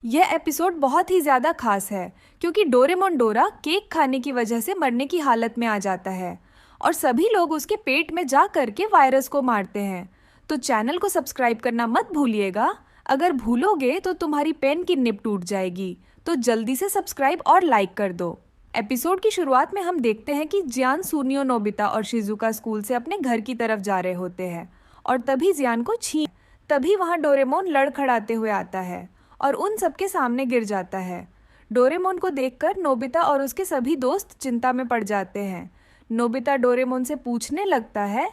यह एपिसोड बहुत ही ज़्यादा खास है क्योंकि डोरेमोन डोरा केक खाने की वजह से मरने की हालत में आ जाता है और सभी लोग उसके पेट में जा करके वायरस को मारते हैं। तो चैनल को सब्सक्राइब करना मत भूलिएगा। अगर भूलोगे तो तुम्हारी पेन की निब टूट जाएगी। तो जल्दी से सब्सक्राइब और लाइक कर दो। एपिसोड की शुरुआत में हम देखते हैं कि जियान, सुनियो, नोबिता और शिजुका स्कूल से अपने घर की तरफ जा रहे होते हैं और तभी जियान को तभी वहाँ डोरेमोन लड़खड़ाते हुए आता है और उन सबके सामने गिर जाता है। डोरेमोन को देखकर नोबिता और उसके सभी दोस्त चिंता में पड़ जाते हैं। नोबिता डोरेमोन से पूछने लगता है,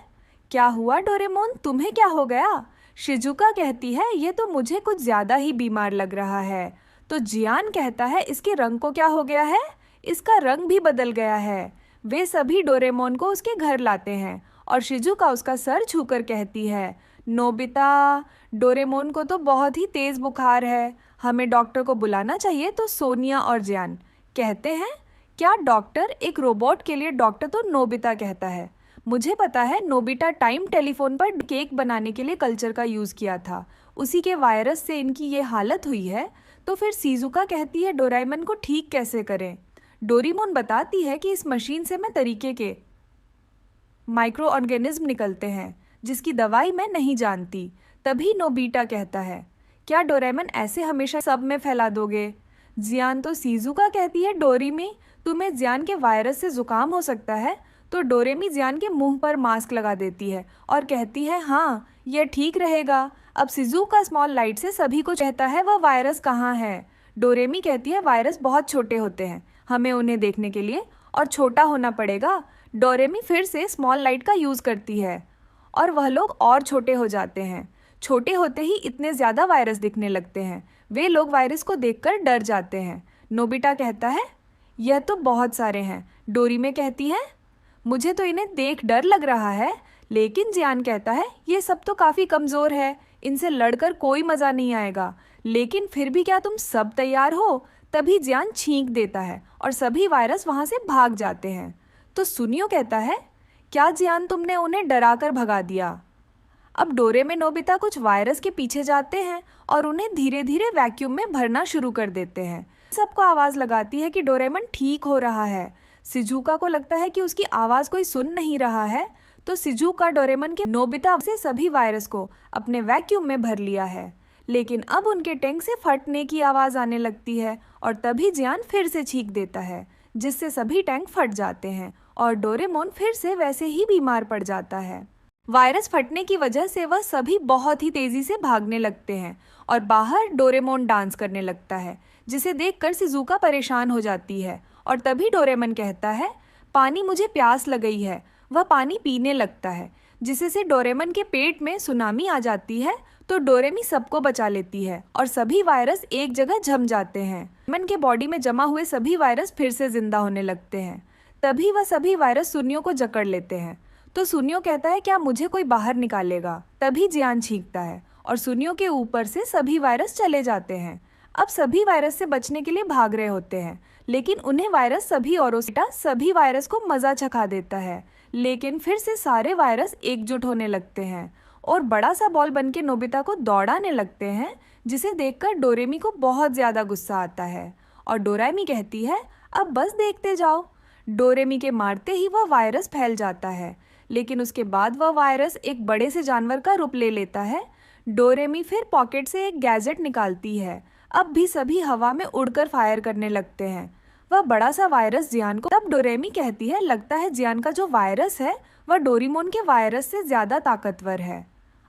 क्या हुआ डोरेमोन, तुम्हें क्या हो गया? शिजुका कहती है, ये तो मुझे कुछ ज़्यादा ही बीमार लग रहा है। तो जियान कहता है, इसके रंग को क्या हो गया है? इसका रंग भी बदल गया है। वे सभी डोरेमोन को उसके घर लाते हैं और शिजुका उसका सर छूकर कहती है, नोबिता, डोरेमोन को तो बहुत ही तेज़ बुखार है, हमें डॉक्टर को बुलाना चाहिए। तो सोनिया और जियान कहते हैं, क्या डॉक्टर? एक रोबोट के लिए डॉक्टर? तो नोबिता कहता है, मुझे पता है, नोबिता टाइम टेलीफोन पर केक बनाने के लिए कल्चर का यूज़ किया था, उसी के वायरस से इनकी ये हालत हुई है। तो फिर शिजुका कहती है, डोरेमोन को ठीक कैसे करें? डोरेमोन बताती है कि इस मशीन से मैं तरीके के माइक्रो ऑर्गेनिज्म निकलते हैं जिसकी दवाई मैं नहीं जानती। तभी नोबिता कहता है, क्या डोरेमोन ऐसे हमेशा सब में फैला दोगे? जियान तो शिजुका कहती है, डोरेमी, तुम्हें जियान के वायरस से जुकाम हो सकता है। तो डोरेमी जियान के मुंह पर मास्क लगा देती है और कहती है, हाँ यह ठीक रहेगा। अब शिजुका स्मॉल लाइट से सभी को कहता है, वह वायरस कहाँ है? डोरेमी कहती है, वायरस बहुत छोटे होते हैं, हमें उन्हें देखने के लिए और छोटा होना पड़ेगा। डोरेमी फिर से स्मॉल लाइट का यूज़ करती है और वह लोग और छोटे हो जाते हैं। छोटे होते ही इतने ज़्यादा वायरस दिखने लगते हैं। वे लोग वायरस को देखकर डर जाते हैं। नोबिता कहता है, यह तो बहुत सारे हैं। डोरेमी कहती है, मुझे तो इन्हें देख डर लग रहा है। लेकिन जियान कहता है, ये सब तो काफ़ी कमज़ोर है, इनसे लड़कर कोई मज़ा नहीं आएगा। लेकिन फिर भी क्या तुम सब तैयार हो? तभी जियान छींक देता है और सभी वायरस वहाँ से भाग जाते हैं। तो सुनियो कहता है, क्या जियान, तुमने उन्हें डरा कर भगा दिया? अब डोरेमोन, नोबिता कुछ वायरस के पीछे जाते हैं और उन्हें धीरे धीरे वैक्यूम में भरना शुरू कर देते हैं। सबको आवाज़ लगाती है कि डोरेमोन ठीक हो रहा है। शिजुका को लगता है कि उसकी आवाज़ कोई सुन नहीं रहा है। तो शिजुका डोरेमोन के नोबिता से सभी वायरस को अपने वैक्यूम में भर लिया है। लेकिन अब उनके टैंक से फटने की आवाज़ आने लगती है और तभी जियान फिर से छींक देता है, जिससे सभी टैंक फट जाते हैं और डोरेमोन फिर से वैसे ही बीमार पड़ जाता है। वायरस फटने की वजह से वह सभी बहुत ही तेज़ी से भागने लगते हैं और बाहर डोरेमोन डांस करने लगता है, जिसे देखकर शिजुका परेशान हो जाती है। और तभी डोरेमोन कहता है, पानी, मुझे प्यास लग गई है। वह पानी पीने लगता है, जिससे डोरेमोन के पेट में सुनामी आ जाती है। तो डोरेमी सबको बचा लेती है और सभी वायरस एक जगह जम जाते हैं। डोरेमोन के बॉडी में जमा हुए सभी वायरस फिर से जिंदा होने लगते हैं। तभी वह सभी वायरस सुनियो को जकड़ लेते हैं। तो सुनियो कहता है, क्या मुझे कोई बाहर निकालेगा? तभी जियान छींकता है और सुनियो के ऊपर से सभी वायरस चले जाते हैं। अब सभी वायरस से बचने के लिए भाग रहे होते हैं, लेकिन उन्हें वायरस सभी वायरस को मज़ा चखा देता है। लेकिन फिर से सारे वायरस एकजुट होने लगते हैं और बड़ा सा बॉल बनके नोबिता को दौड़ाने लगते हैं, जिसे देखकर डोरेमी को बहुत ज़्यादा गुस्सा आता है और डोरेमी कहती है, अब बस देखते जाओ। डोरेमी के मारते ही वह वायरस फैल जाता है, लेकिन उसके बाद वह वायरस एक बड़े से जानवर का रूप ले लेता है। डोरेमी फिर पॉकेट से एक गैजेट निकालती है। अब भी सभी हवा में उड़कर फायर करने लगते हैं। वह बड़ा सा वायरस जियान को, तब डोरेमी कहती है, लगता है जियान का जो वायरस है वह डोरेमोन के वायरस से ज़्यादा ताकतवर है।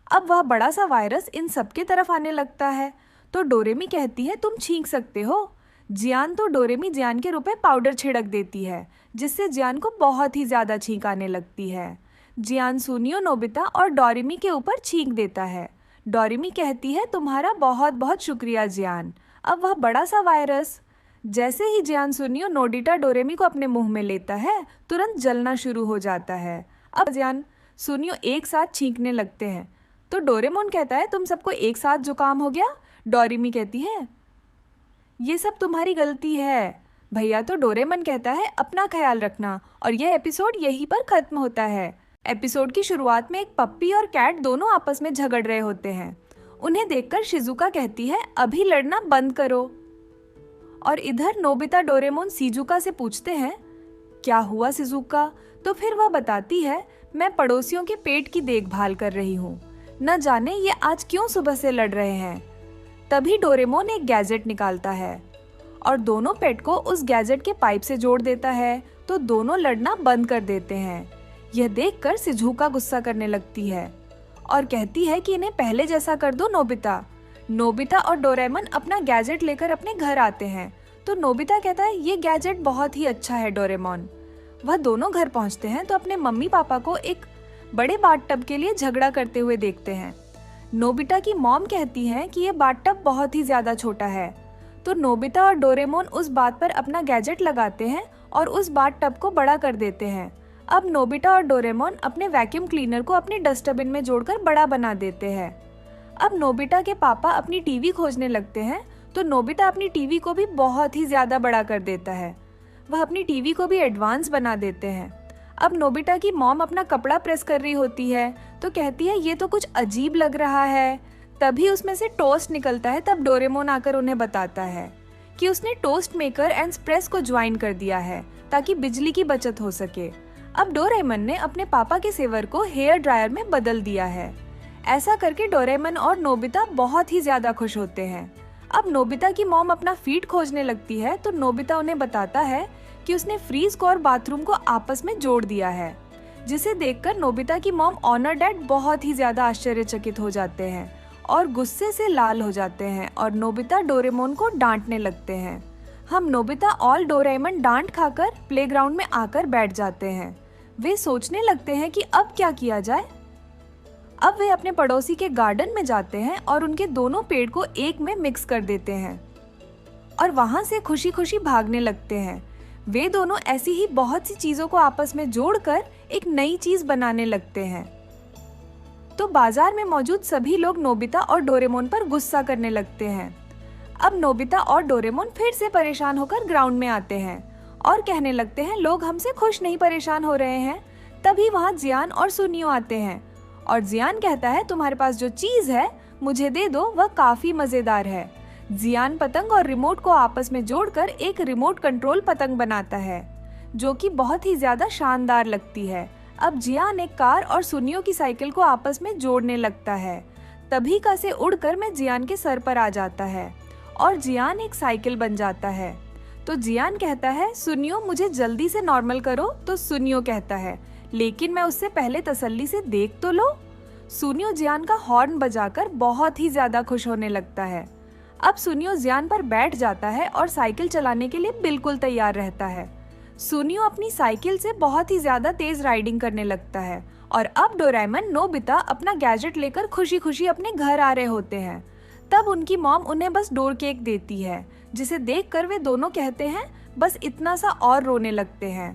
अब वह बड़ा सा वायरस इन सबके तरफ आने लगता है। तो डोरेमी कहती है, तुम छींक सकते हो। जियान तो डोरेमी जियान के रूप में पाउडर छिड़क देती है, जिससे जियान को बहुत ही ज़्यादा छींक आने लगती है। जियान सुनियो, नोबिता और डोरेमी के ऊपर छींक देता है। डोरेमी कहती है, तुम्हारा बहुत बहुत शुक्रिया जियान। अब वह बड़ा सा वायरस, जैसे ही जियान, सुनियो, नोबिता डोरेमी को अपने मुंह में लेता है, तुरंत जलना शुरू हो जाता है। अब जियान, सुनियो एक साथ छींकने लगते हैं। तो डोरेमोन कहता है, तुम सबको एक साथ जुकाम हो गया? डोरेमी कहती है, ये सब तुम्हारी गलती है भैया। तो डोरेमोन कहता है, अपना ख्याल रखना। और यह एपिसोड यहीं पर ख़त्म होता है। एपिसोड की शुरुआत में एक पप्पी और कैट दोनों आपस में झगड़ रहे होते हैं। उन्हें देखकर शिजुका कहती है, अभी लड़ना बंद करो। और इधर नोबिता डोरेमोन शिजुका से पूछते हैं, क्या हुआ शिजुका? तो फिर वह बताती है, मैं पड़ोसियों के पेट की देखभाल कर रही हूँ, न जाने ये आज क्यों सुबह से लड़ रहे हैं। तभी डोरेमोन एक गैजेट निकालता है और दोनों पेट को उस गैजेट के पाइप से जोड़ देता है, तो दोनों लड़ना बंद कर देते हैं। यह देखकर शिजुका गुस्सा करने लगती है और कहती है कि इन्हें पहले जैसा कर दो नोबिता। नोबिता और डोरेमोन अपना गैजेट लेकर अपने घर आते हैं, तो नोबिता कहता है, ये गैजेट बहुत ही अच्छा है डोरेमोन। वह दोनों घर पहुंचते हैं तो अपने मम्मी पापा को एक बड़े बाथटब के लिए झगड़ा करते हुए देखते हैं। नोबिता की मॉम कहती है कि ये बाथटब बहुत ही ज्यादा छोटा है, तो नोबिता और डोरेमोन उस बात पर अपना गैजेट लगाते हैं और उस बाथटब को बड़ा कर देते हैं। अब नोबिता और डोरेमोन अपने वैक्यूम क्लीनर को अपने डस्टबिन में जोड़कर बड़ा बना देते हैं। अब नोबिता के पापा अपनी टीवी खोजने लगते हैं, तो नोबिता अपनी टीवी को भी बहुत ही ज्यादा बड़ा कर देता है। वह अपनी टीवी को भी एडवांस बना देते हैं। अब नोबिता की मॉम अपना कपड़ा प्रेस कर रही होती है, तो कहती है, ये तो कुछ अजीब लग रहा है। तभी उसमें से टोस्ट निकलता है। तब डोरेमोन आकर उन्हें बताता है कि उसने टोस्ट मेकर एंड प्रेस को ज्वाइन कर दिया है ताकि बिजली की बचत हो सके। अब डोरेमोन ने अपने पापा के सेवर को हेयर ड्रायर में बदल दिया है। ऐसा करके डोरेमोन और नोबिता बहुत ही ज्यादा खुश होते हैं। अब नोबिता की मॉम अपना फीट खोजने लगती है, तो नोबिता उन्हें बताता है कि उसने फ्रीज को और बाथरूम को आपस में जोड़ दिया है, जिसे देखकर नोबिता की मॉम ऑनर डैड बहुत ही ज्यादा आश्चर्यचकित हो जाते हैं और गुस्से से लाल हो जाते हैं और नोबिता डोरेमोन को डांटने लगते हैं। हम नोबिता और डोरेमोन डांट खाकर प्लेग्राउंड में आकर बैठ जाते हैं। वे सोचने लगते हैं कि अब क्या किया जाए। अब वे अपने पड़ोसी के गार्डन में जाते हैं और उनके दोनों पेड़ को एक में मिक्स कर देते हैं और वहां से खुशी खुशी भागने लगते हैं। वे दोनों ऐसी ही बहुत सी चीजों को आपस में जोड़कर एक नई चीज बनाने लगते हैं। तो बाजार में मौजूद सभी लोग नोबिता और डोरेमोन पर गुस्सा करने लगते हैं। अब नोबिता और डोरेमोन फिर से परेशान होकर ग्राउंड में आते हैं और कहने लगते हैं, लोग हमसे खुश नहीं परेशान हो रहे हैं। तभी वहाँ जियान और सुनियो आते हैं और जियान कहता है, तुम्हारे पास जो चीज है मुझे दे दो, वह काफी मजेदार है। जियान पतंग और रिमोट को आपस में जोड़कर एक रिमोट कंट्रोल पतंग बनाता है, जो कि बहुत ही ज्यादा शानदार लगती है। अब जियान एक कार और सुनियो की साइकिल को आपस में जोड़ने लगता है। तभी का से उड़कर मैं जियान के सर पर आ जाता है और जियान एक साइकिल बन जाता है। तो जियान कहता है, सुनियो मुझे जल्दी से नॉर्मल करो। तो सुनियो कहता है, लेकिन मैं उससे पहले तसल्ली से देख तो लो। सुनियो जियान का हॉर्न बजाकर बहुत ही ज्यादा खुश होने लगता है। अब सुनियो जियान पर बैठ जाता है और साइकिल चलाने के लिए बिल्कुल तैयार रहता है। सुनियो अपनी साइकिल से बहुत ही ज्यादा तेज राइडिंग करने लगता है और अब डोरेमोन नोबिता अपना गैजेट लेकर खुशी खुशी अपने घर आ रहे होते हैं। तब उनकी मॉम उन्हें बस डोर केक देती है, जिसे देखकर वे दोनों कहते हैं, बस इतना सा और रोने लगते हैं।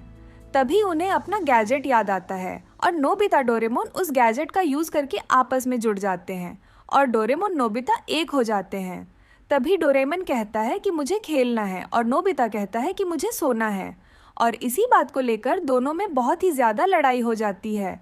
तभी उन्हें अपना गैजेट याद आता है और नोबिता डोरेमोन उस गैजेट का यूज करके आपस में जुड़ जाते हैं और डोरेमोन नोबिता एक हो जाते हैं। तभी डोरेमोन कहता है कि मुझे खेलना है और नोबिता कहता है कि मुझे सोना है और इसी बात को लेकर दोनों में बहुत ही ज्यादा लड़ाई हो जाती है।